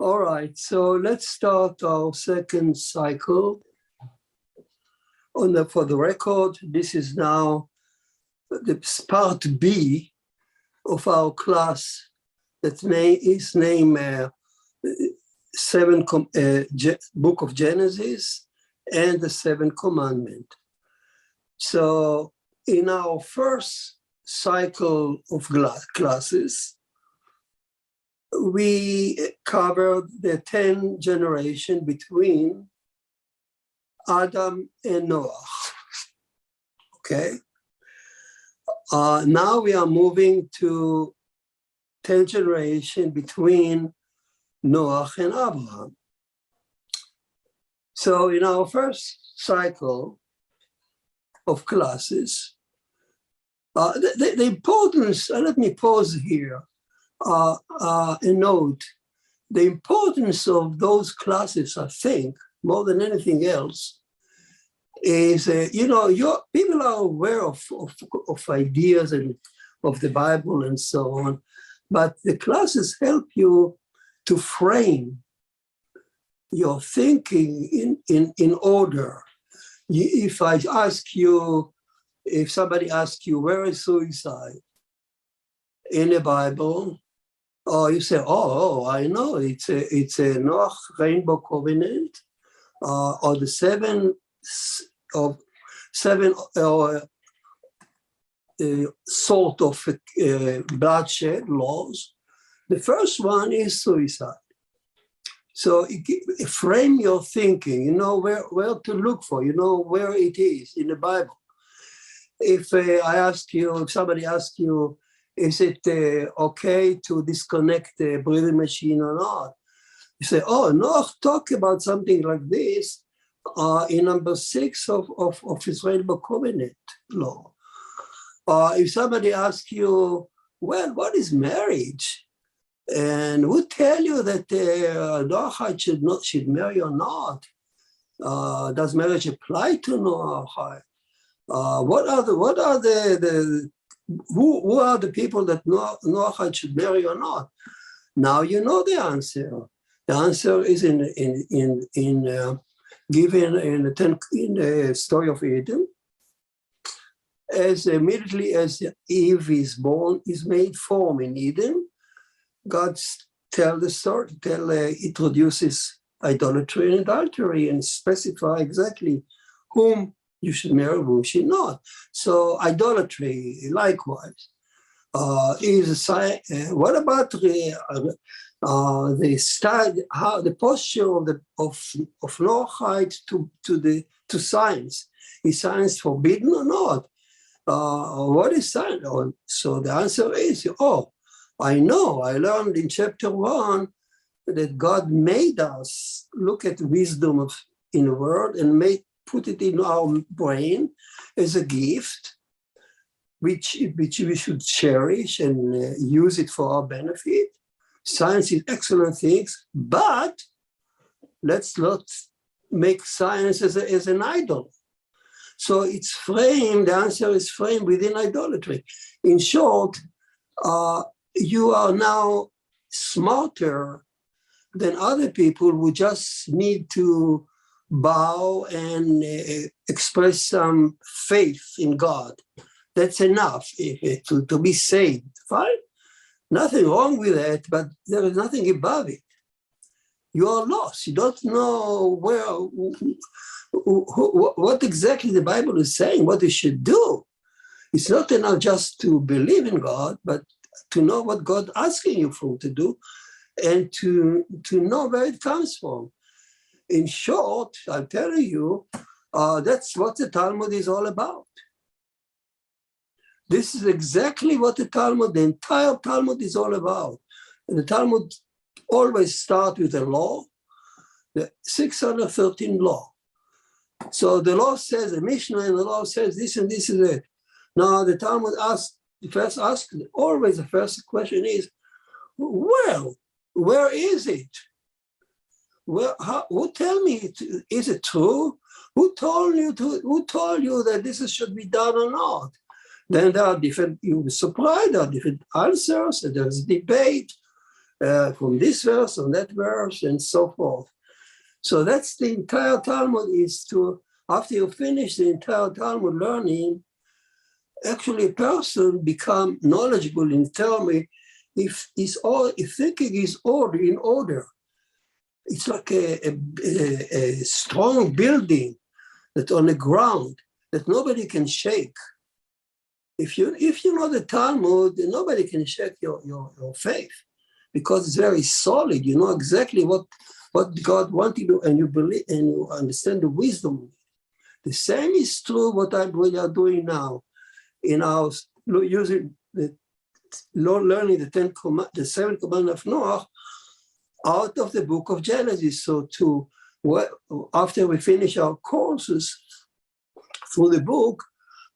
All right, so let's start our second cycle. For the record, this is now the part B of our class that is named Book of Genesis and the Seventh Commandment. So in our first cycle of classes, we covered the 10 generations between Adam and Noah, okay? Now we are moving to 10 generations between Noah and Abraham. So in our first cycle of classes, the importance, let me pause here and note the importance of those classes, I think, more than anything else, is, people are aware of ideas and of the Bible and so on, but the classes help you to frame your thinking in order. If somebody asks you, where is suicide in the Bible? Or you say, oh, I know, it's a Noah rainbow covenant, or the seven sort of bloodshed laws. The first one is suicide. So frame your thinking, you know where to look for, you know where it is in the Bible. If somebody asks you, is it okay to disconnect the breathing machine or not? You say, oh, Noah talk about something like this in number 6 of his rainbow covenant law. If somebody asks you, well, what is marriage? And who tell you that Noahide should marry or not? Does marriage apply to Noahide? Who are the people that Noahide should marry or not? Now you know the answer. The answer is given in the story of Eden. As immediately as Eve is born, is made form in Eden, God introduces idolatry and adultery and specify exactly whom you should marry, whom you should not. So idolatry, likewise, is a sign. What about the posture of Noahide to science? Is science forbidden or not? What is science? So the answer is, I know. I learned in chapter 1 that God made us look at wisdom in the world and put it in our brain as a gift, which we should cherish and use it for our benefit. Science is excellent things, but let's not make science as an idol. So it's framed, the answer is framed within idolatry. In short, you are now smarter than other people who just need to bow and express some faith in God. That's enough to be saved, fine? Nothing wrong with that, but there is nothing above it. You are lost. You don't know what exactly the Bible is saying, what you should do. It's not enough just to believe in God, but to know what God is asking you to do and to know where it comes from. In short, I'll tell you, that's what the Talmud is all about. This is exactly what the entire Talmud is all about. And the Talmud always starts with a law, the 613 law. So the law says, the Mishnah and the law says this and this is it. Now the Talmud always the first question is, well, where is it? Who tell me, is it true? Who told you that this should be done or not? Then there are different, you'll be surprised, there are different answers, and there's debate. from this verse on that verse, and so forth. So that's the entire Talmud is to, after you finish the entire Talmud learning, actually a person become knowledgeable in terms if thinking is in order. It's like a strong building that's on the ground that nobody can shake. If you know the Talmud, nobody can shake your faith because it's very solid. You know exactly what God wanted you to, and you believe and you understand the wisdom. The same is true what we are doing now in our using learning the 7 commandments of Noah out of the book of Genesis. So after we finish our courses through the book,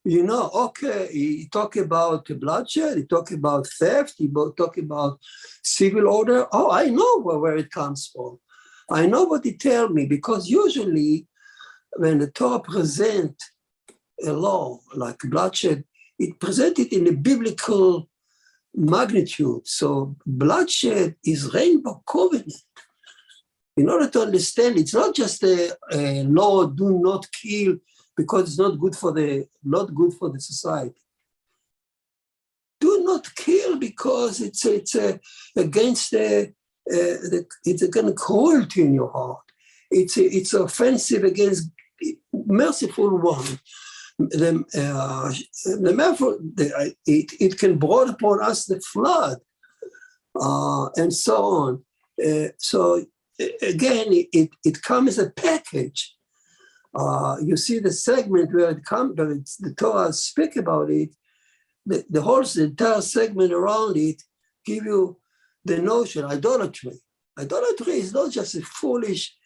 you know, okay, he talk about bloodshed, he talk about theft, he talk about civil order. Oh, I know where it comes from. I know what he tell me, because usually when the Torah present a law like bloodshed, it presented in a biblical magnitude. So bloodshed is rainbow covenant. In order to understand, it's not just a law, do not kill, because it's not good for the society. Do not kill because it's against it's against cruelty in your heart. It's offensive against merciful one. It can brought upon us the flood, and so on. So again, it comes as a package. You see the segment where the Torah speak about it. The entire segment around it give you the notion idolatry. Idolatry is not just a foolish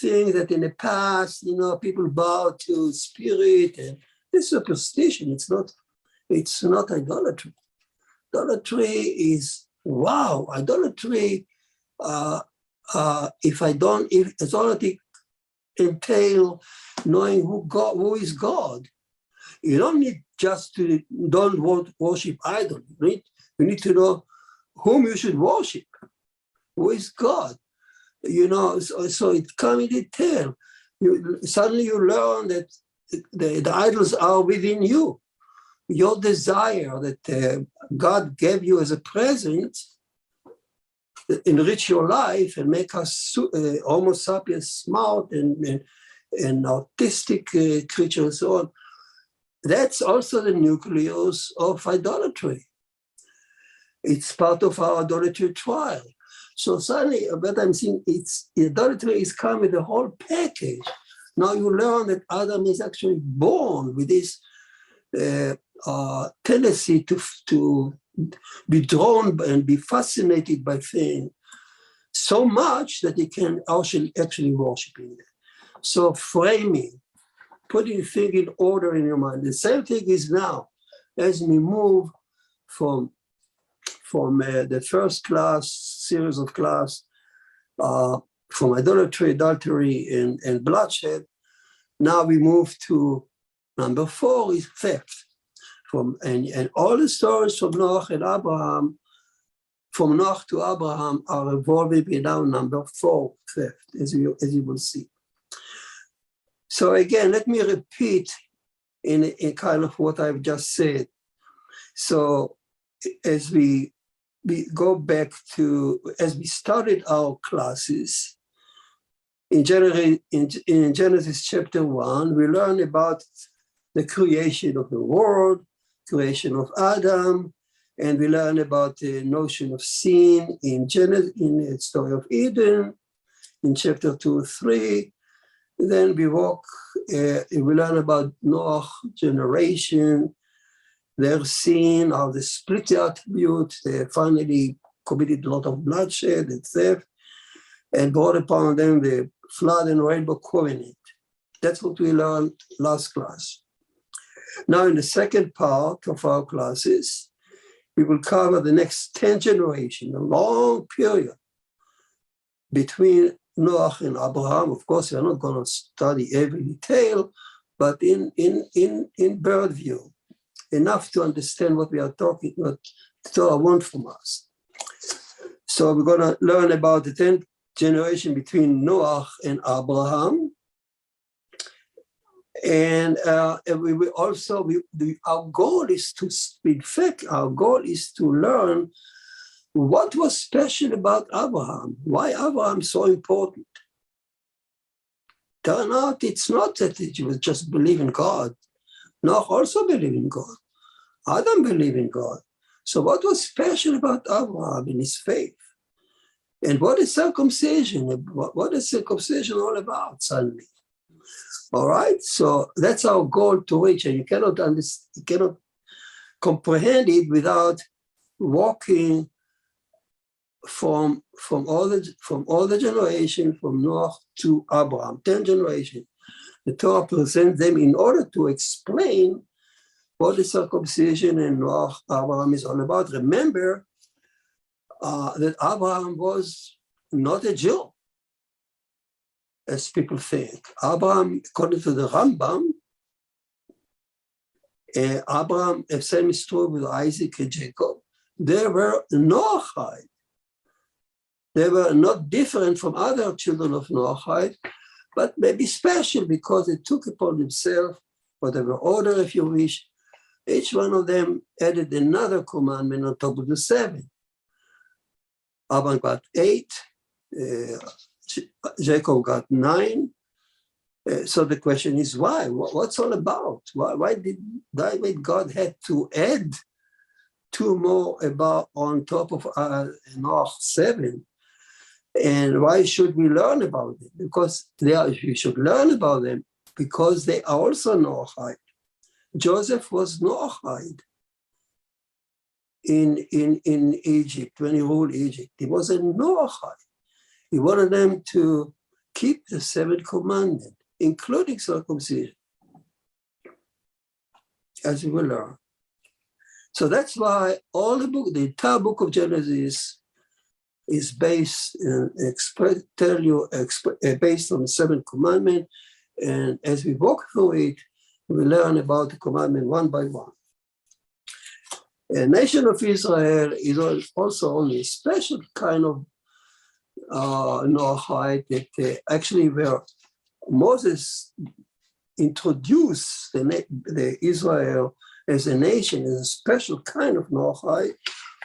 thing that in the past, you know, people bow to spirit and this superstition. It's not idolatry. Idolatry is wow. Idolatry. If idolatry entail knowing who is God, you don't need just to worship idols. You need to know whom you should worship. Who is God? You know, so it comes in detail. Suddenly you learn that the idols are within you. Your desire that God gave you as a present, enrich your life and make us Homo sapiens smart and artistic creatures and so on. That's also the nucleus of idolatry. It's part of our idolatry trial. So suddenly, what I'm saying, idolatry is coming with the whole package. Now you learn that Adam is actually born with this tendency to be drawn and be fascinated by things so much that he can actually worship in it. So framing, putting things in order in your mind. The same thing is now, as we move from the first series of class, from adultery, and bloodshed. Now we move to number 4 is theft. And all the stories from Noah and Abraham, from Noah to Abraham, are revolving around number 4, theft, as you will see. So again, let me repeat in kind of what I've just said. So as we go back to, as we started our classes, in Genesis chapter 1, we learn about the creation of the world, creation of Adam, and we learn about the notion of sin in the story of Eden, in chapter 2, 3. Then we learn about Noah's generation, their sin, how they split the attribute. They finally committed a lot of bloodshed and theft, and brought upon them the flood and rainbow covenant. That's what we learned last class. Now, in the second part of our classes, we will cover the next 10 generations, a long period between Noah and Abraham. Of course, we're not going to study every detail, but in bird view, enough to understand what we are talking, what the Torah wants from us. So we're going to learn about the 10th generation between Noah and Abraham. And we will also, our goal is to, in fact, our goal is to learn what was special about Abraham, why Abraham so important. Turn out it's not that he was just believe in God. Noah also believed in God. Adam believed in God. So what was special about Abraham in his faith? And what is circumcision? What is circumcision all about suddenly? All right, so that's our goal to reach, and you cannot comprehend it without walking from all the generation from Noah to Abraham, 10 generations. The Torah presents them in order to explain what the circumcision and Noah, Abraham is all about. Remember that Abraham was not a Jew, as people think. Abraham, according to the Rambam, Abraham, the same is true with Isaac and Jacob, they were Noahide. They were not different from other children of Noahide, but maybe special because they took upon themselves, whatever order, if you wish, each one of them added another commandment on top of the 7. Abraham got 8, Jacob got 9. So the question is why? What's all about? Why did God had to add 2 more about on top of Noah 7? And why should we learn about them? Because we should learn about them because they are also Noahide. Joseph was Noahide in Egypt when he ruled Egypt. He was a Noahide. He wanted them to keep the 7th commandment, including circumcision, as we will learn. So that's why all the entire book of Genesis is based on the 7th commandment. And as we walk through it, we learn about the commandment one by one. The nation of Israel is also only a special kind of Noahide that actually where Moses introduced the Israel as a nation, as a special kind of Noahide,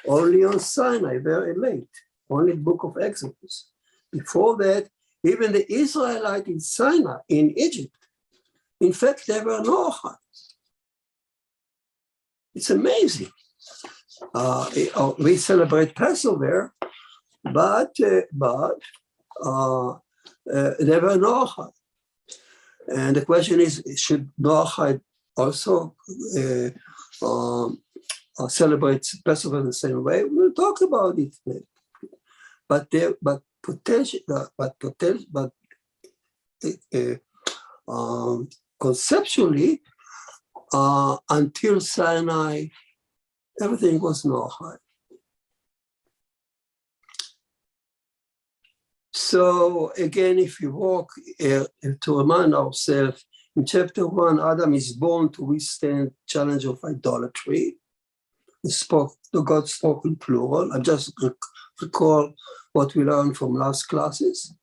only on Sinai, very late, only book of Exodus. Before that, even the Israelites in Sinai, in Egypt, in fact, they were Noahides. It's amazing. We celebrate Passover, but they were Noahide. And the question is, should Noahide also celebrate Passover the same way? We'll talk about it. Conceptually, until Sinai, everything was Noahide. So again, if you walk to remind ourselves, in chapter 1, Adam is born to withstand challenge of idolatry. God spoke in plural. I just recall what we learned from last classes.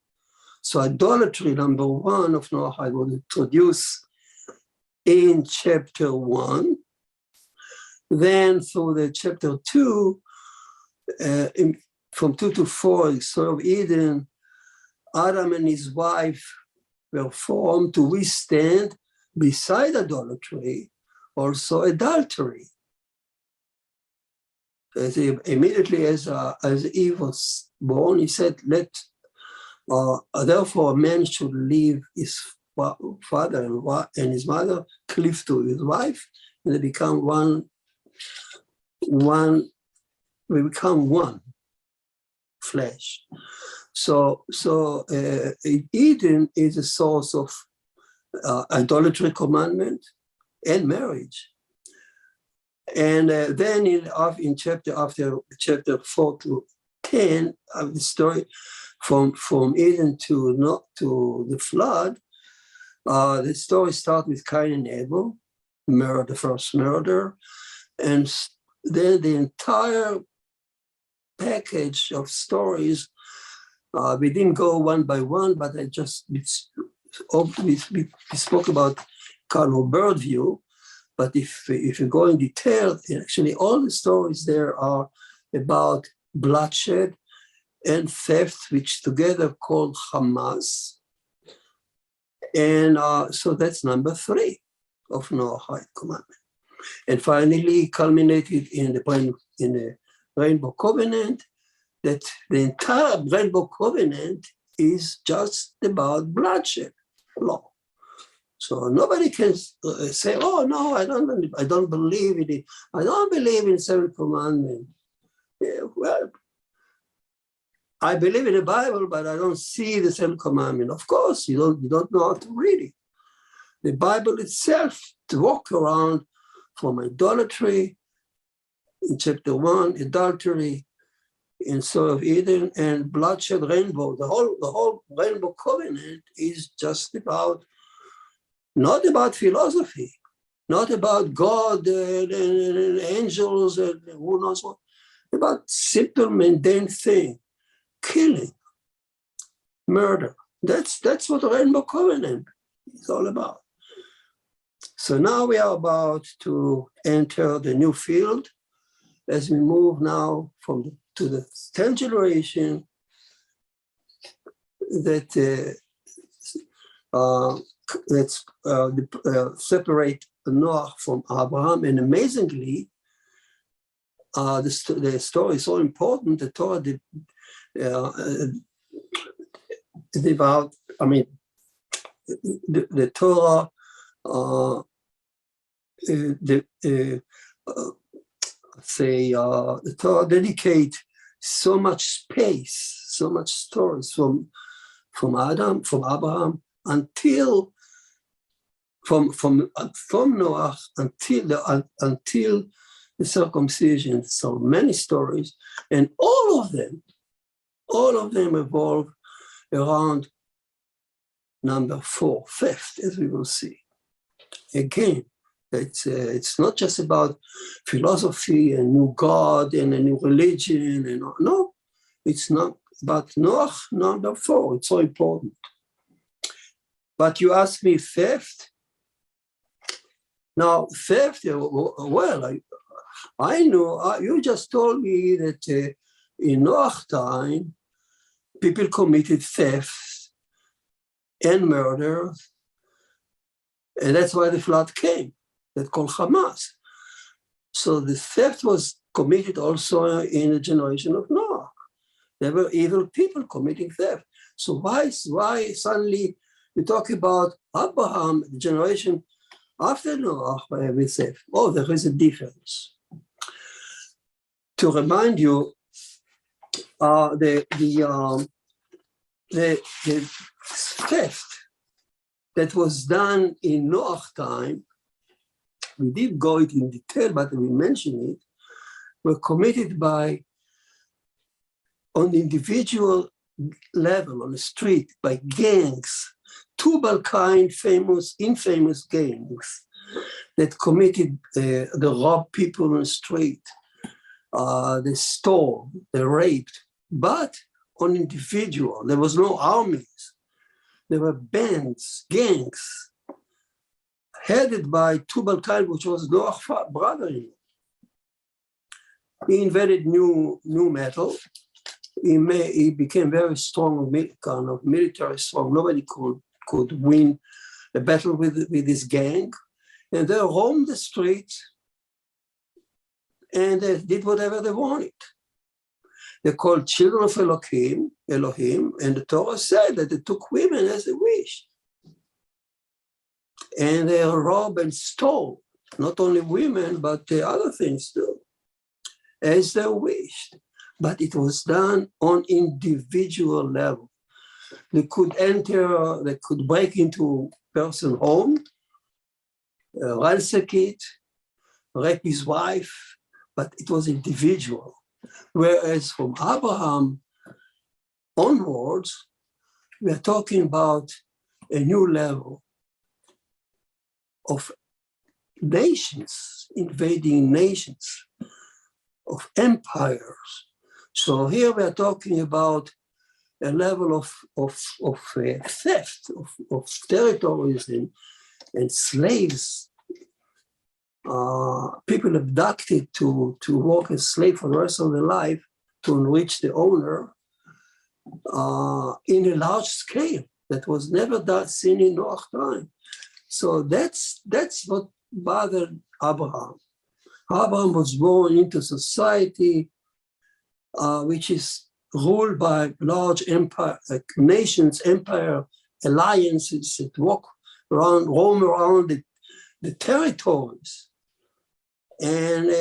So idolatry, number 1 of Noahide, was introduced in chapter 1. Then through the chapter 2, from 2 to 4, the story of Eden, Adam and his wife were formed to withstand, beside idolatry, also adultery. Immediately as Eve was born, he said, therefore a man should leave his father and his mother, cleave to his wife, and they become one. We become one flesh. So Eden is a source of idolatry commandment and marriage. And then after chapter 4 to 10 of the story, from Eden to the flood, the story starts with Cain and Abel, the first murder, and then the entire package of stories. We didn't go one by one, but we spoke about kind of bird view. But if you go in detail, actually all the stories there are about bloodshed and theft, which together called Hamas. And so that's number 3 of Noahide commandment. And finally culminated in the Rainbow Covenant, that the entire Rainbow Covenant is just about bloodshed law. So nobody can say, "Oh no, I don't believe in it. I don't believe in 7th commandment." Yeah, well, I believe in the Bible, but I don't see the 7th commandment. Of course, you don't know how to read it. The Bible itself, to walk around from idolatry in chapter 1, adultery in Soul of Eden, and bloodshed rainbow. The whole Rainbow Covenant is just about, not about philosophy, not about God and angels and who knows what, about simple mundane thing, killing, murder. That's what the Rainbow Covenant is all about. So now we are about to enter the new field as we move now to the 10th generation that let's separate Noah from Abraham. And amazingly, the story is so important. The Torah the Torah the Torah dedicate so much space, so much stories from Abraham until from Noah until the circumcision. So many stories, and all of them evolve around number 4, 5th, as we will see. Again, it's not just about philosophy and new God and a new religion, and no, it's not about Noah, number 4. It's so important. But you ask me 5th. Now 5th, well, I know, you just told me that in Noah time, people committed theft and murder, and that's why the flood came, that called Hamas. So the theft was committed also in the generation of Noah. There were evil people committing theft. So why suddenly we talk about Abraham, the generation after Noah, we say, oh, there is a difference. To remind you, the theft that was done in Noah time, we did go it in detail, but we mentioned it, were committed on the individual level, on the street, by gangs, two Balkan infamous gangs that committed, they robbed people on the street, they stole, they raped, but on individual. There was no armies. There were bands, gangs, headed by Tubal Cain, which was Noah's brother-in-law. He invented new metal. He became very strong, kind of military strong. Nobody could win a battle with this gang. And they roamed the streets and they did whatever they wanted. They called children of Elohim, and the Torah said that they took women as they wished. And they robbed and stole, not only women, but the other things too, as they wished. But it was done on individual level. They could break into a person's home, ransack it, rape his wife, but it was individual. Whereas from Abraham onwards, we are talking about a new level of nations, invading nations, of empires. So here we are talking about a level of theft of territories and slaves, people abducted to work as slaves for the rest of their life to enrich the owner in a large scale that was never seen in Noah's time. So that's what bothered Abraham. Abraham was born into society which is ruled by large empire, nations, empire, alliances that roam around the territories and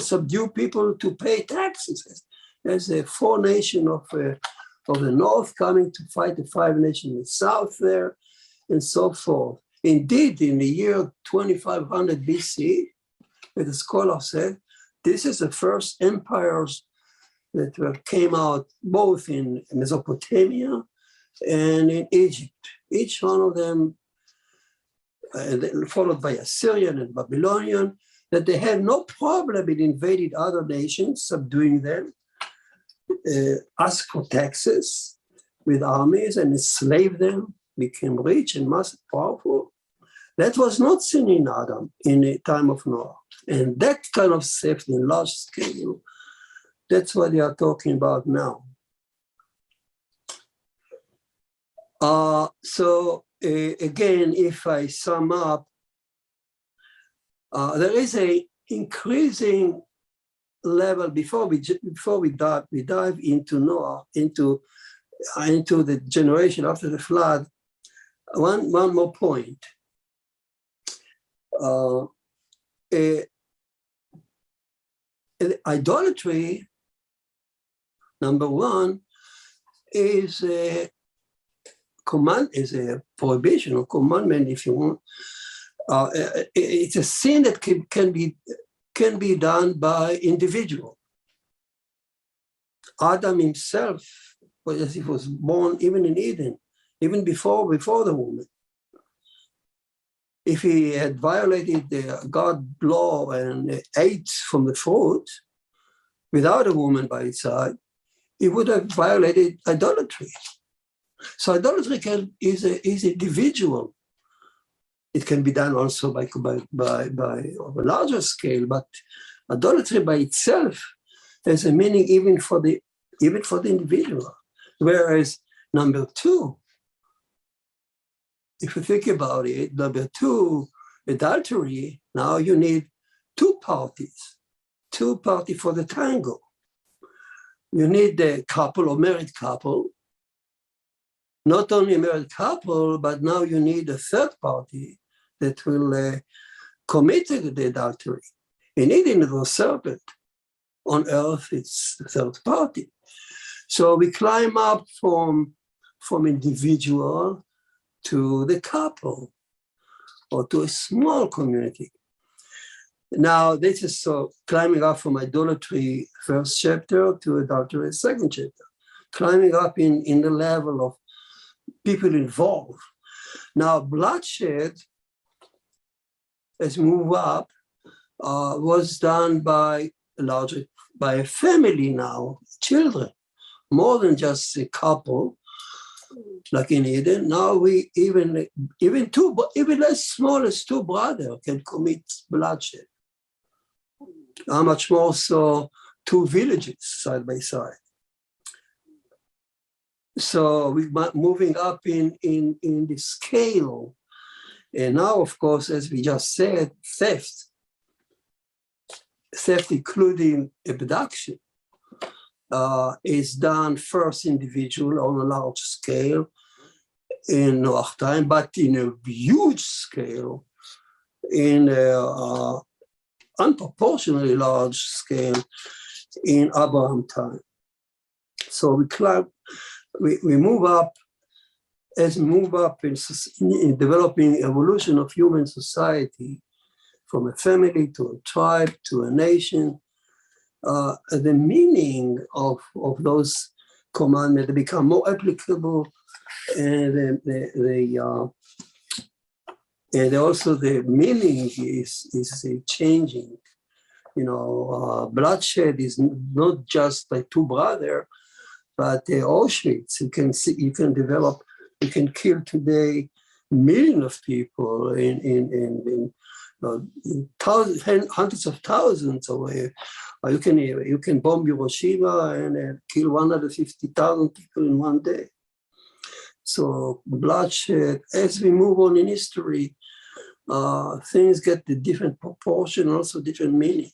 subdue people to pay taxes. There's a 4 nations of the north coming to fight the 5 nations in the south there, and so forth. Indeed, in the year 2500 BC, as the scholar said, this is the first empires that came out both in Mesopotamia and in Egypt. Each one of them, followed by Assyrian and Babylonian, that they had no problem in invading other nations, subduing them, ask for taxes with armies and enslave them, became rich and powerful. That was not seen in Adam in the time of Noah. And that kind of theft in large scale, that's what they are talking about now. Again, if I sum up, there is a increasing level before we dive into Noah, into the generation after the flood. One more point. Idolatry, number one, is a prohibition or commandment, if you want. It's a sin that can be done by individual. Adam himself, as he was born even in Eden, even before the woman. If he had violated the God's law and ate from the fruit without a woman by his side, he would have violated idolatry. So idolatry is individual. It can be done also by a larger scale, but idolatry by itself has a meaning even for the individual. Whereas number two, if you think about it, number two, adultery, now you need two parties for the tango. You need the couple or married couple, not only a married couple, but now you need a third party that will commit the adultery. In Eden, it was serpent. On earth, it's the third party. So we climb up from individual to the couple or to a small community. Now, this is so climbing up from idolatry, first chapter, to adultery, second chapter, climbing up in the level of people involved. Now, bloodshed, as we move up, was done by a family now, children, more than just a couple, like in Eden. Now we even as small as two brothers can commit bloodshed. How much more so two villages side by side. So we're moving up in the scale. And now, of course, as we just said, theft including abduction, is done first individual on a large scale in Noah's time, but in a huge scale, in a unproportionately large scale in Abraham's time. So we move up, as we move up in developing evolution of human society, from a family to a tribe to a nation, the meaning of those commandments become more applicable, and also the meaning is changing. bloodshed is not just like two brothers, but Auschwitz. You can see, you can kill today millions of people in hundreds of thousands away. You can bomb Hiroshima and kill 150,000 people in one day. So bloodshed, as we move on in history, things get the different proportion, also different meaning.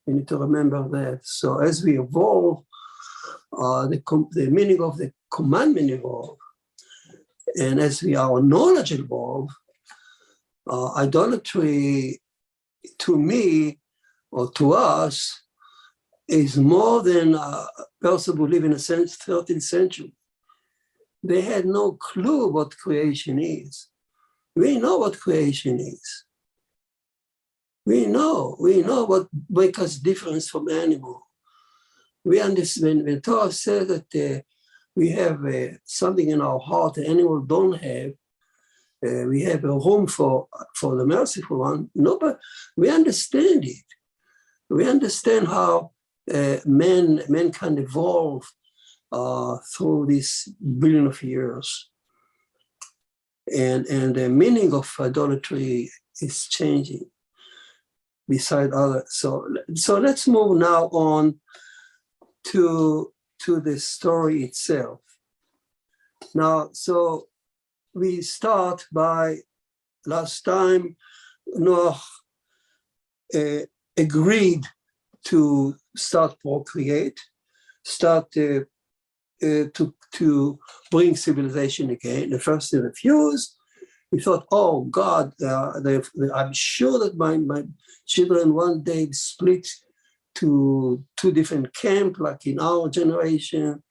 You need to remember that. So as we evolve, the meaning of the commandment evolve, and as our knowledge evolve, idolatry, to me or to us, is more than a person who lived in the 13th century. They had no clue what creation is. We know what creation is. We know what makes us different from animal. We understand when Torah says that we have something in our heart that animals don't have. We have a room for the merciful one. No, but we understand it. We understand how man can evolve through this billion of years, and the meaning of idolatry is changing. Beside other, so let's move now on to the story itself. Now, so we start by last time Noah agreed to start procreate, start to bring civilization again. The first he refused. We thought, oh God, I'm sure that my children one day split to two different camps, like in our generation.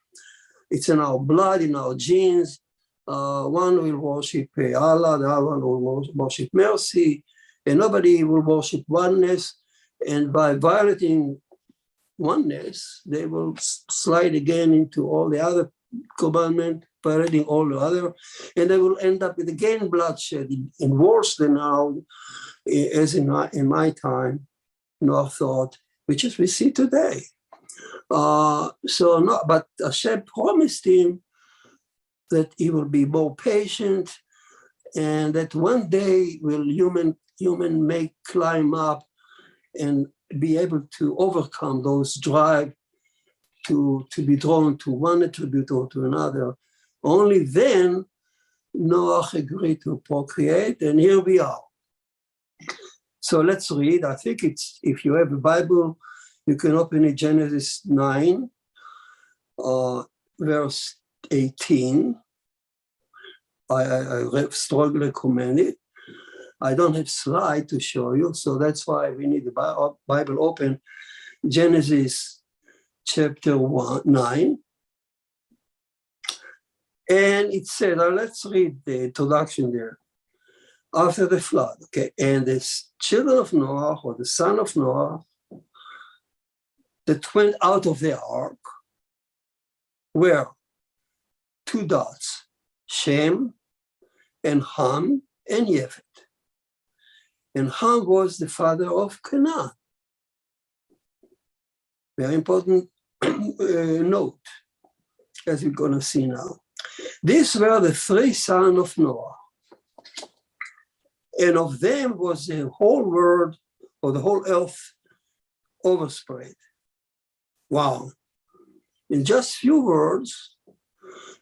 It's in our blood, in our genes. One will worship Allah, the other one will worship mercy, and nobody will worship oneness. And by violating oneness, they will slide again into all the other commandments, violating all the other, and they will end up with again bloodshed, and worse than now, as in my time, Noah thought, which is we see today. But Hashem promised him that he will be more patient, and that one day will human may climb up and be able to overcome those drive to be drawn to one attribute or to another. Only then Noah agreed to procreate, and here we are. So let's read. I think it's, if you have a Bible, you can open it, Genesis 9, verse 18. I strongly recommend it. I don't have slide to show you, so that's why we need the Bible open. Genesis chapter 9. And it said, let's read the introduction there. After the flood, okay, and the children of Noah, or the son of Noah, that went out of the ark were two dots, Shem and Ham and Yefet. And Ham was the father of Canaan. Very important note, as we're going to see now. These were the three sons of Noah. And of them was the whole world, or the whole earth, overspread. Wow. In just few words,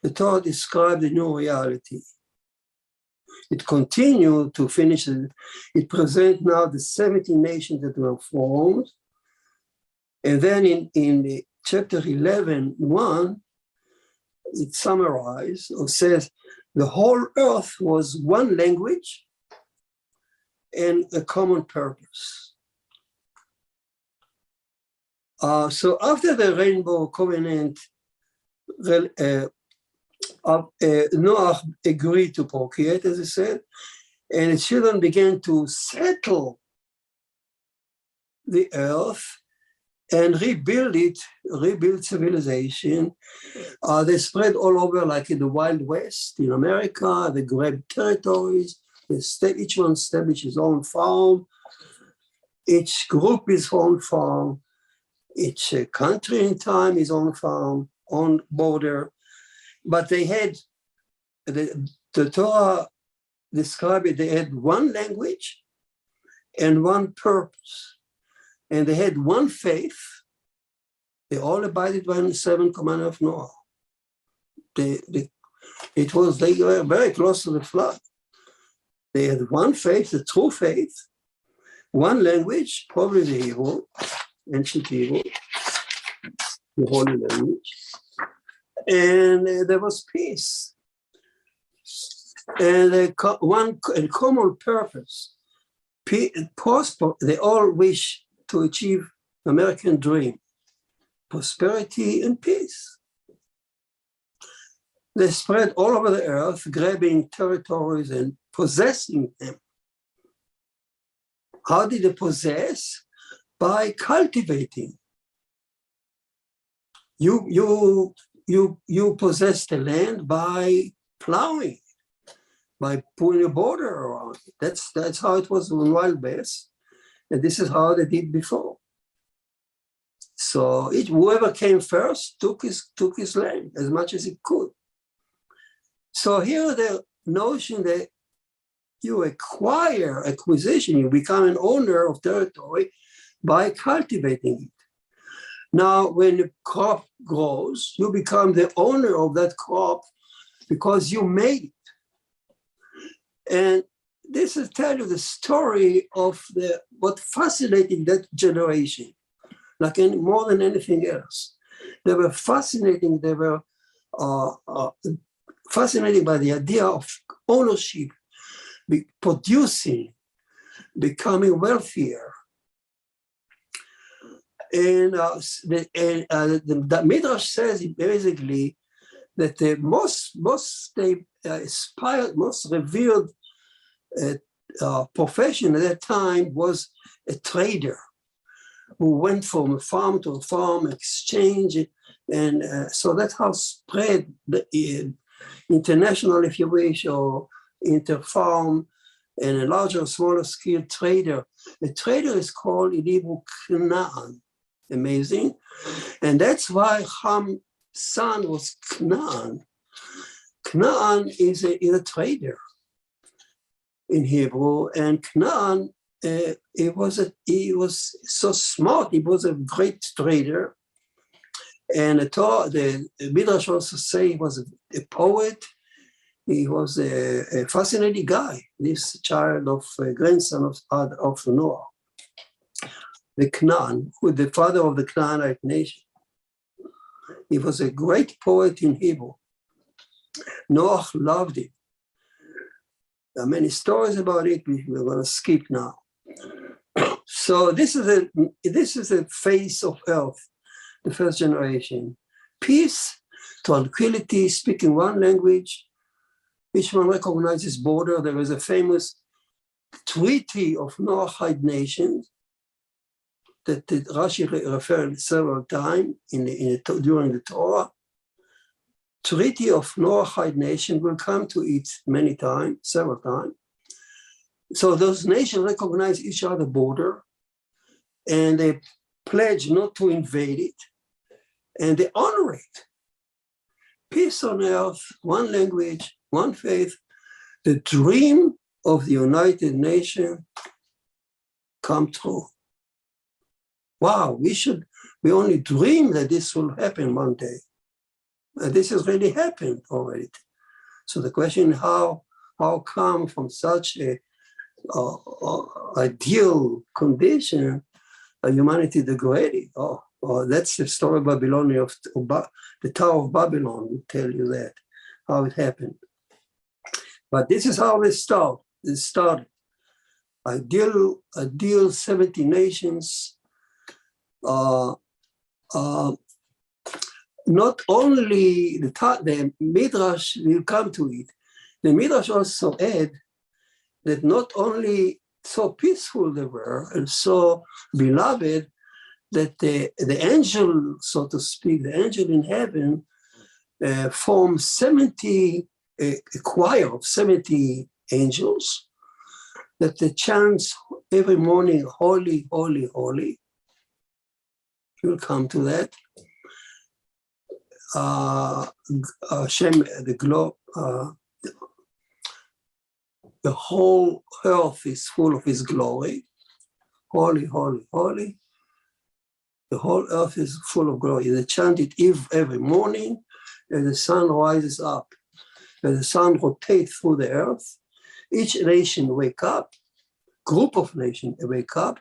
the Torah described the new reality. It continued to finish it. It presents now the 17 nations that were formed. And then in the chapter 11:1, it summarized or says the whole earth was one language and a common purpose. So after the rainbow covenant, Noah agreed to procreate, as I said, and his children began to settle the earth and rebuild civilization. They spread all over, like in the Wild West, in America. They grabbed territories. Each one established his own farm. Each group is on farm. Each country in time is on farm, on border. But they had, the Torah described it, they had one language and one purpose. And they had one faith. They all abided by the 7 commandments of Noah. They were very close to the flood. They had one faith, the true faith, one language, probably the Hebrew, ancient Hebrew, the holy language, and there was peace. And a common purpose. They all wish to achieve the American dream, prosperity and peace. They spread all over the earth, grabbing territories and possessing them. How did they possess? By cultivating. You possess the land by plowing, by putting a border around it. That's how it was in Wild West, and this is how they did before. So whoever came first took his land as much as he could. So here the notion that you acquisition, you become an owner of territory by cultivating it. Now, when the crop grows, you become the owner of that crop because you made it. And this is tell you the story of what fascinated that generation, like more than anything else. They were fascinating. They were fascinated by the idea of ownership, producing, becoming wealthier. And the Midrash says basically that the most revered profession at that time was a trader who went from farm to farm, exchange, and so that's how spread the international, if you wish, or inter-farm, and a larger or smaller scale trader. A trader is called in Hebrew Knaan. Amazing. And that's why Ham's son was Knaan. Knaan is a trader in Hebrew, and Knaan, he was so smart. He was a great trader. And the Midrash also say he was a poet. He was a fascinating guy, this child of grandson of Noah, the Canaan, who the father of the Canaanite nation. He was a great poet in Hebrew. Noah loved it. There are many stories about it, we're going to skip now. So this is a face of earth, the first generation. Peace, tranquility, speaking one language. Each one recognizes border. There is a famous treaty of Noahide nations that Rashi referred several times during the Torah. Treaty of Noahide nation will come to it many times, several times. So those nations recognize each other's border, and they pledge not to invade it, and they honor it. Peace on earth, one language, one faith, the dream of the United Nations come true. Wow, we only dream that this will happen one day. And this has really happened already. So the question is how come from such a ideal condition humanity degraded? Oh, that's the story of Babylon, of the Tower of Babylon will tell you that, how it happened. But this is how it started. Ideal 70 nations. Not only the Midrash will come to it, the Midrash also add that not only so peaceful they were and so beloved, that the angel, so to speak, the angel in heaven formed 70, a choir of 70 angels, that they chant every morning, holy, holy, holy. We'll come to that. Shem, the whole earth is full of his glory. Holy, holy, holy. The whole earth is full of glory. They chant it every morning as the sun rises up, as the sun rotates through the earth. Each nation wake up, group of nations wake up,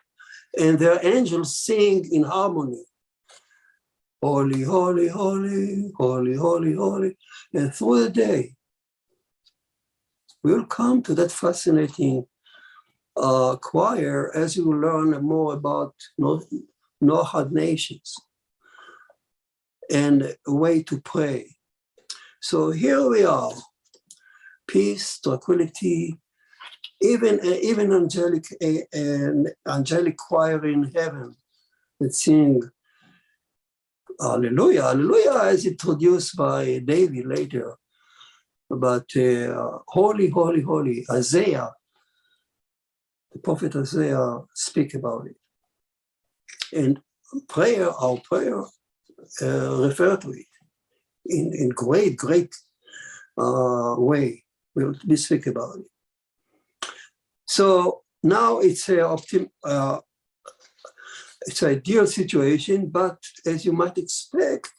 and their angels sing in harmony. Holy, holy, holy, holy, holy, holy. And through the day, we'll come to that fascinating choir as you learn more about Noahide nations and a way to pray. So here we are, peace, tranquility, even angelic choir in heaven that sing Hallelujah, Hallelujah, as introduced by David later. But holy, holy, holy, Isaiah, the prophet Isaiah speak about it. And prayer, our prayer, refer to it in great, great way. We'll speak about it. So now it's it's an ideal situation, but as you might expect,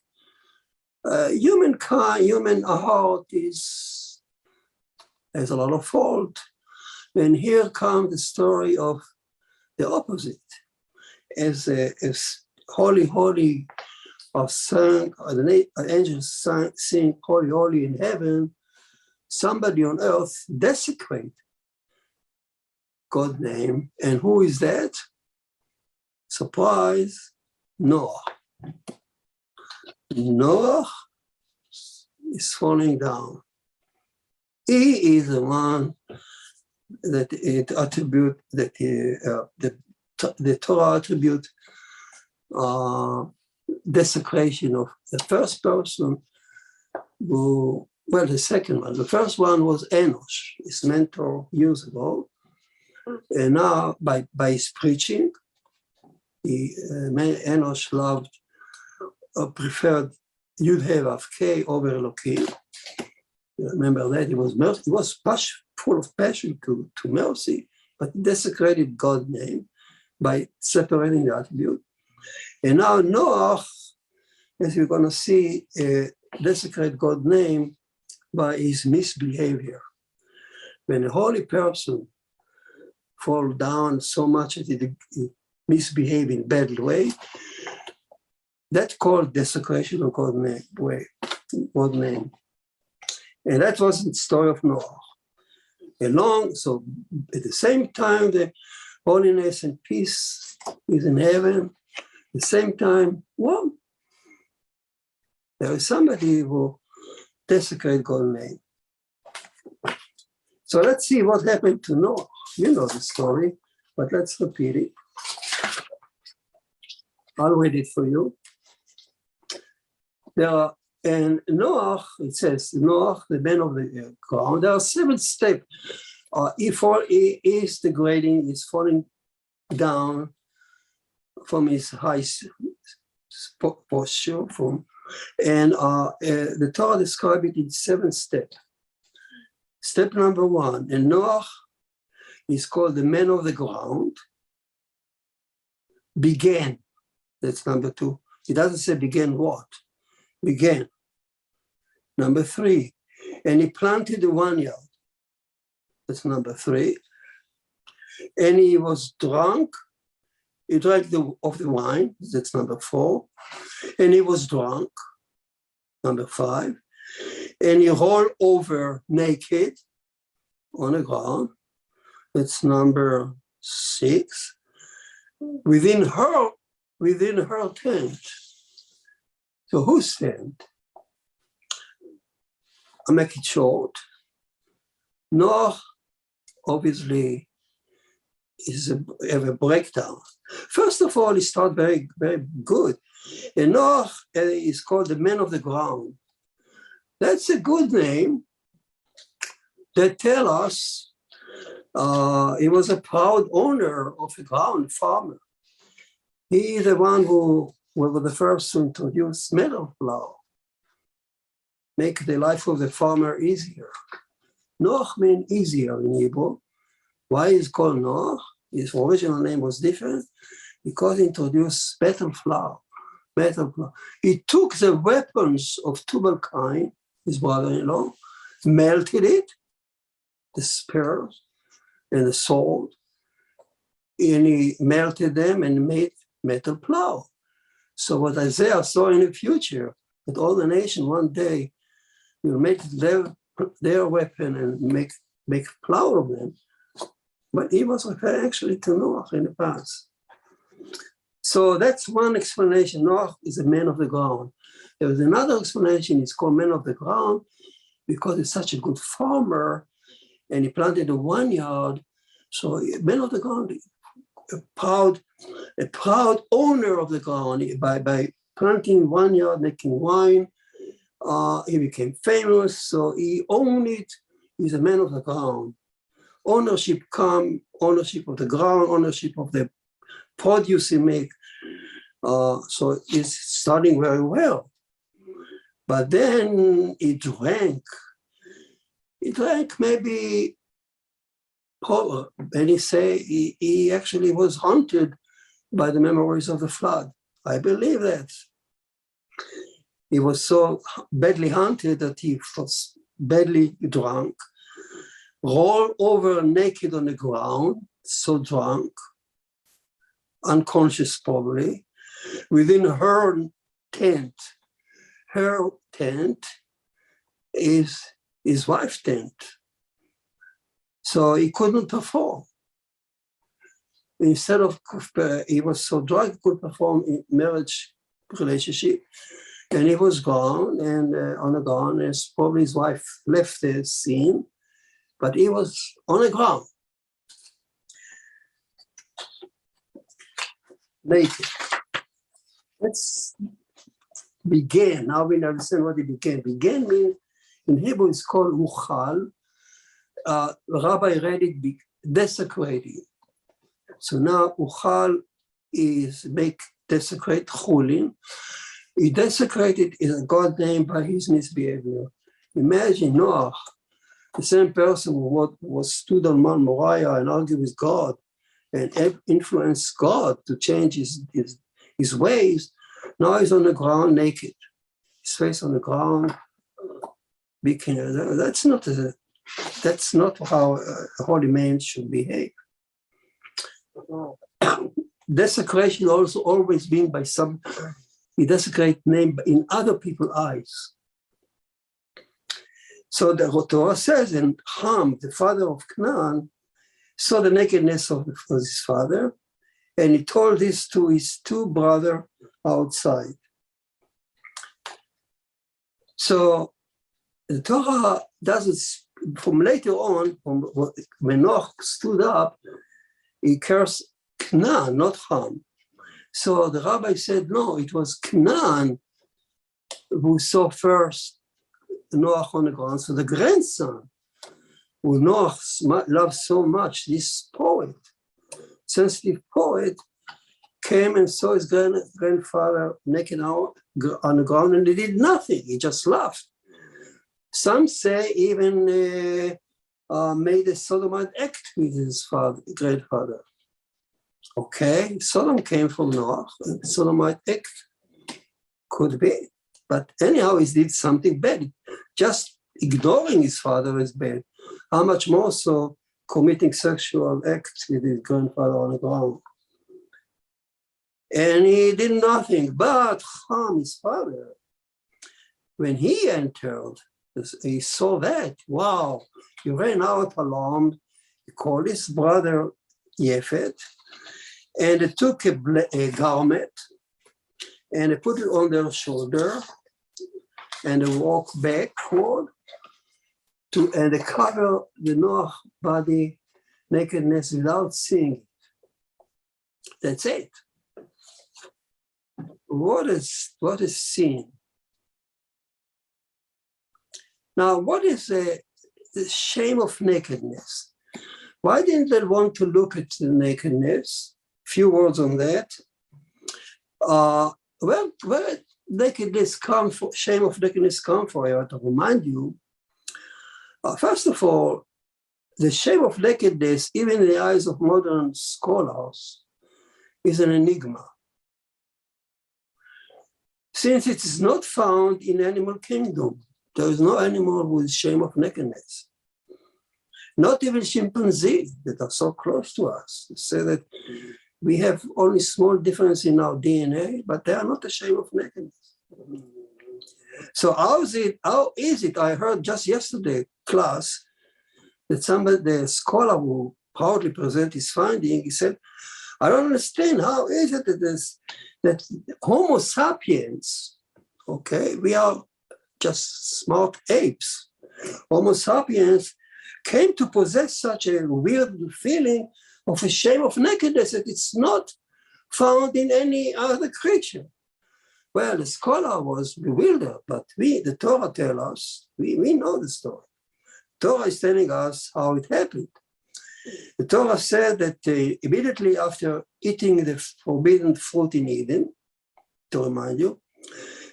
humankind, human heart has a lot of fault. And here comes the story of the opposite. As holy, holy, the angels sing holy, holy in heaven, somebody on earth desecrate God's name. And who is that? Surprise, Noah. Noah is falling down. He is the one that it attribute, that the Torah attribute desecration of the first person who, well, the second one. The first one was Enosh, his mentor years ago. And now by his preaching, Enosh loved, preferred Yud-Heh-Vav-Keh over Elohim. Remember that he was full of passion to mercy, but he desecrated God's name by separating the attribute. And now Noah, as we're going to see, desecrate God's name by his misbehavior. When a holy person falls down so much that he misbehave in a bad way, that's called desecration of God's name. And that was the story of Noah. So at the same time, the holiness and peace is in heaven. At the same time, well, there is somebody who desecrated God's name. So let's see what happened to Noah. You know the story, but let's repeat it. I'll read it for you. And Noah, it says, Noah, the man of the ground, there are 7 steps. He is degrading, he's falling down from his high posture. And the Torah describes it in 7 steps. Step number 1, and Noah is called the man of the ground, began. That's number 2. He doesn't say began what? Began. Number 3, and he planted the vineyard. That's number 3. And he was drunk. He drank of the wine. That's number 4. And he was drunk. Number 5. And he rolled over naked on the ground. That's number 6. Within her tent. So whose tent? I'll make it short. Noah obviously have a breakdown. First of all, he started very, very good. And Noah is called the man of the ground. That's a good name that tell us He was a proud owner of a ground, farmer. He is the one who was the first to introduce metal plow, make the life of the farmer easier. Noach means easier in Hebrew. Why is called Noach? His original name was different because he introduced metal plow. He took the weapons of Tubal-Cain, his brother-in-law, melted it, the spears and the sword, and he melted them and made metal plow. So what Isaiah saw in the future, that all the nation one day will make their weapon and make plow of them. But he was referring actually to Noach in the past. So that's one explanation. Noach is a man of the ground. There is another explanation. He's called man of the ground because he's such a good farmer and he planted a vineyard. So man of the ground, a proud owner of the ground. By planting vineyard, making wine, he became famous. So he owned it. He's a man of the ground. Ownership of the ground, ownership of the produce he make. So it's starting very well. But then he drank. He drank maybe, and he actually was haunted by the memories of the flood. I believe that. He was so badly haunted that he was badly drunk, rolled over naked on the ground, so drunk, unconscious probably, within her tent. Her tent is his wife's tent. So he couldn't perform. Instead of, he was so drunk, he could perform in marriage relationship. And he was gone and on the ground, and probably his wife left the scene, but he was on the ground. Naked. Let's begin. Now we understand what it began. Began means, in Hebrew it's called uchal. Rabbi read it, desecrating. So now uchal is desecrate chulin. He desecrated is a God name by his misbehavior. Imagine Noach, the same person who stood on Mount Moriah and argued with God and influenced God to change his ways. Now he's on the ground naked, his face on the ground. That's not how a holy man should behave. Desecration also always been by some. He desecrates name in other people's eyes. So the Torah says, and Shem, the father of Canaan, saw the nakedness of his father, and he told this to his two brothers outside. So the Torah doesn't, from later on, when Noach stood up, he cursed Canaan, not Shem. So the rabbi said, no, it was Canaan who saw first Noach on the ground. So the grandson, who Noach loved so much, this poet, sensitive poet, came and saw his grandfather naked on the ground, and he did nothing. He just laughed. Some say even made a sodomite act with his grandfather. Okay, Sodom came from Noach, and sodomite act could be. But anyhow, he did something bad. Just ignoring his father is bad. How much more so committing sexual acts with his grandfather on the ground? And he did nothing. But Shem, his father, when he entered, he saw that. Wow, he ran out alarmed. He called his brother Yefet, and they took a garment and they put it on their shoulder and they walked backward and they cover the Noach body nakedness without seeing it. That's it. What is sin? Now, what is the shame of nakedness? Why didn't they want to look at the nakedness? Few words on that. Where nakedness come for, shame of nakedness come for? I want to remind you. First of all, the shame of nakedness, even in the eyes of modern scholars, is an enigma. Since it is not found in animal kingdom, there is no animal with shame of nakedness. Not even chimpanzees that are so close to us. They say that we have only small difference in our DNA, but they are not ashamed of nakedness. So how is it? I heard just yesterday class that somebody, the scholar who proudly presented his finding, he said, I don't understand how is it that Homo sapiens, okay, we are just smart apes. Homo sapiens came to possess such a weird feeling of a shame of nakedness that it's not found in any other creature. Well, the scholar was bewildered, but the Torah tells us, we know the story. Torah is telling us how it happened. The Torah said that immediately after eating the forbidden fruit in Eden, to remind you,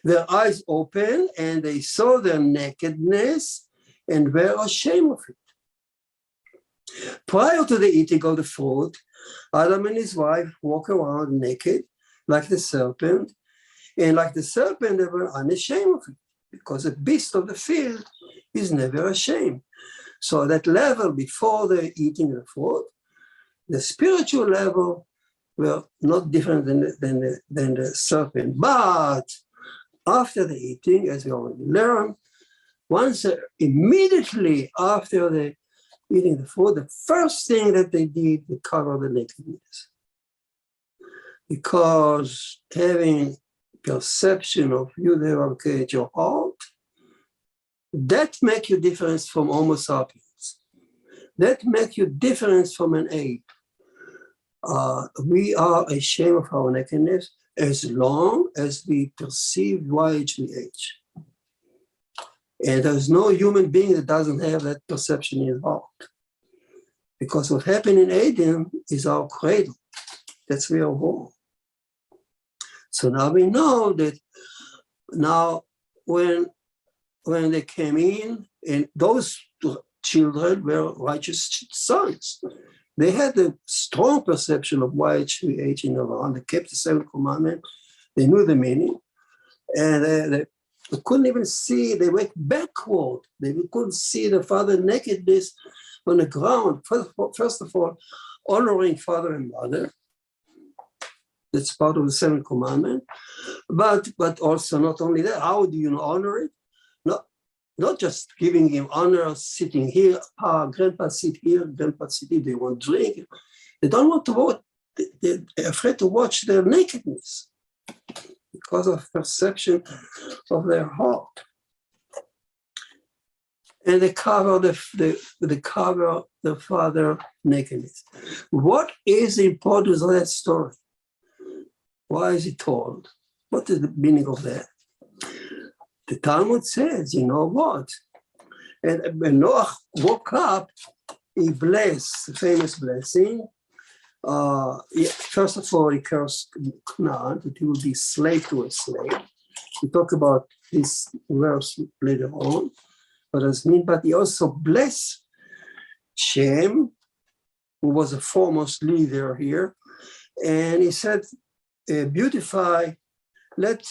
their eyes opened and they saw their nakedness and were ashamed of it. Prior to the eating of the fruit, Adam and his wife walk around naked like the serpent, and like the serpent, they were unashamed of it, because the beast of the field is never ashamed. So that level before the eating of the fruit, the spiritual level were not different than the serpent. But after the eating, as we already learned, immediately after the eating the food, the first thing that they did, they covered the nakedness. Because having perception of you derogate your heart, that makes you different from Homo sapiens. That makes you different from an ape. We are ashamed of our nakedness as long as we perceive YHVH. And there's no human being that doesn't have that perception in his heart. Because what happened in Eden is our cradle. That's where we are born. So now we know that now when they came in, and those children were righteous sons. They had a strong perception of YHVH in Iran. They kept the seventh commandment. They knew the meaning. And they couldn't even see, they went backward. They couldn't see the father nakedness on the ground. First of all, honoring father and mother. That's part of the seventh commandment. But also not only that, how do you honor it? Not just giving him honor, sitting here, grandpa sit here, grandpa sit here, they want drink. They don't want to watch, they're afraid to watch their nakedness because of perception of their heart. And they cover the father nakedness. What is the importance of that story? Why is it told? What is the meaning of that? The Talmud says, you know what? And when Noah woke up, he blessed, the famous blessing. First of all, he cursed Canaan, that he would be slave to a slave. We talk about this verse later on. But he also blessed Shem, who was a foremost leader here. And he said, beautify, let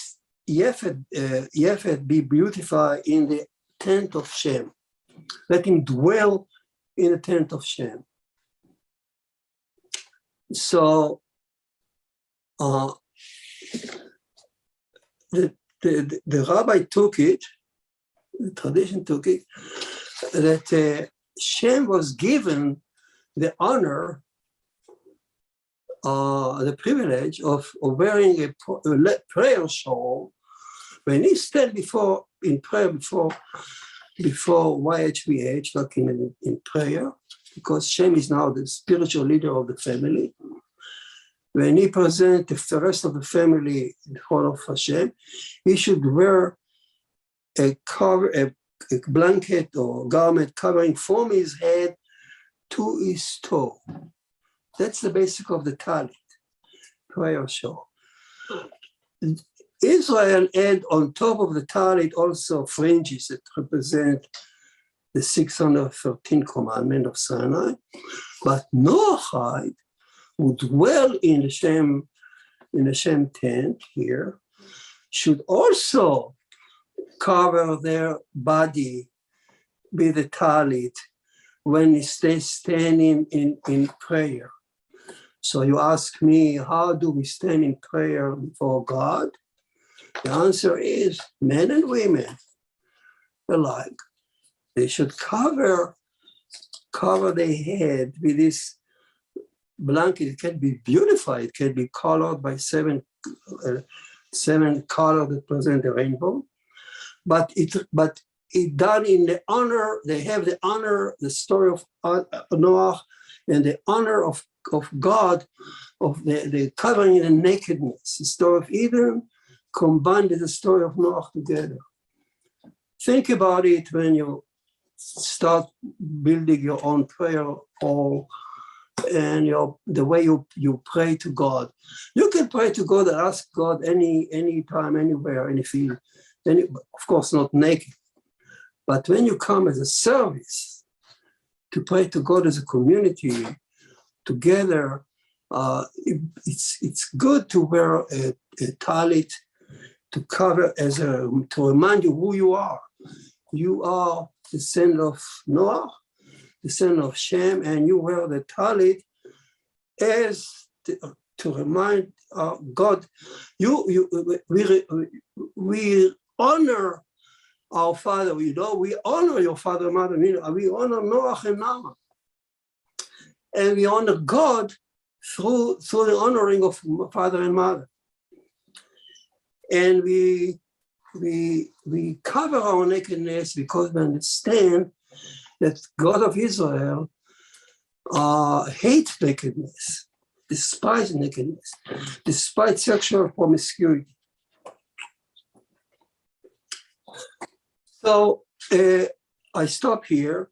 Yefet be beautified in the tent of Shem. Let him dwell in the tent of Shem. So the rabbi took it, the tradition took it, that Shem was given the honor, the privilege of wearing a prayer shawl when he stand in prayer before YHVH, like in prayer, because Shem is now the spiritual leader of the family. When he presents the rest of the family in front of Hashem, he should wear a blanket or garment covering from his head 2:2. That's the basic of the talit, prayer shawl. Israel had on top of the talit also fringes that represent the 613 commandment of Sinai. But Noahide, who dwell in the Shem tent here, should also cover their body with the talit when they stand in prayer. So you ask me, how do we stand in prayer before God? The answer is men and women alike. They should cover their head with this blanket. It can be beautified. It can be colored by seven colors that present the rainbow. But it done in the honor. They have the honor, the story of Noah, and the honor of God, of the covering the nakedness. The story of Eden combined with the story of Noah together. Think about it when you start building your own prayer hall and the way you pray to God. You can pray to God and ask God any time, anywhere, any field. Of course, not naked. But when you come as a service to pray to God as a community together, it's good to wear a talit to cover to remind you who you are. You are the son of Noah, the son of Shem, and you wear the talit as to remind God. We honor our father. We honor your father and mother. We honor Noah and Nama, and we honor God through the honoring of father and mother. And we cover our nakedness because we understand that God of Israel hates nakedness, despises nakedness, despite sexual promiscuity. So I stop here.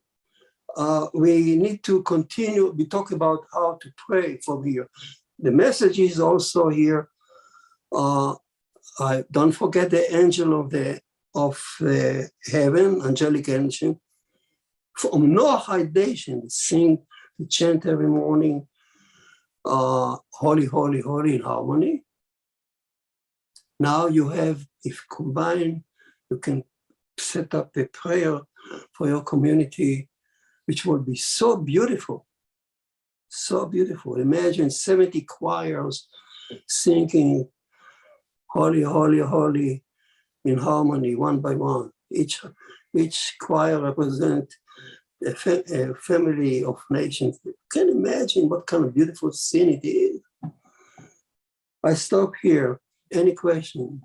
We need to continue. We talk about how to pray from here. The message is also here. Don't forget the angel of heaven, angelic angel. From Noahide nation, sing the chant every morning, holy, holy, holy in harmony. Now you have, if combined, you can set up a prayer for your community, which will be so beautiful, so beautiful. Imagine 70 choirs singing holy, holy, holy in harmony, one by one. Each choir represents a family of nations. You can imagine what kind of beautiful scene it is. I stop here. Any question?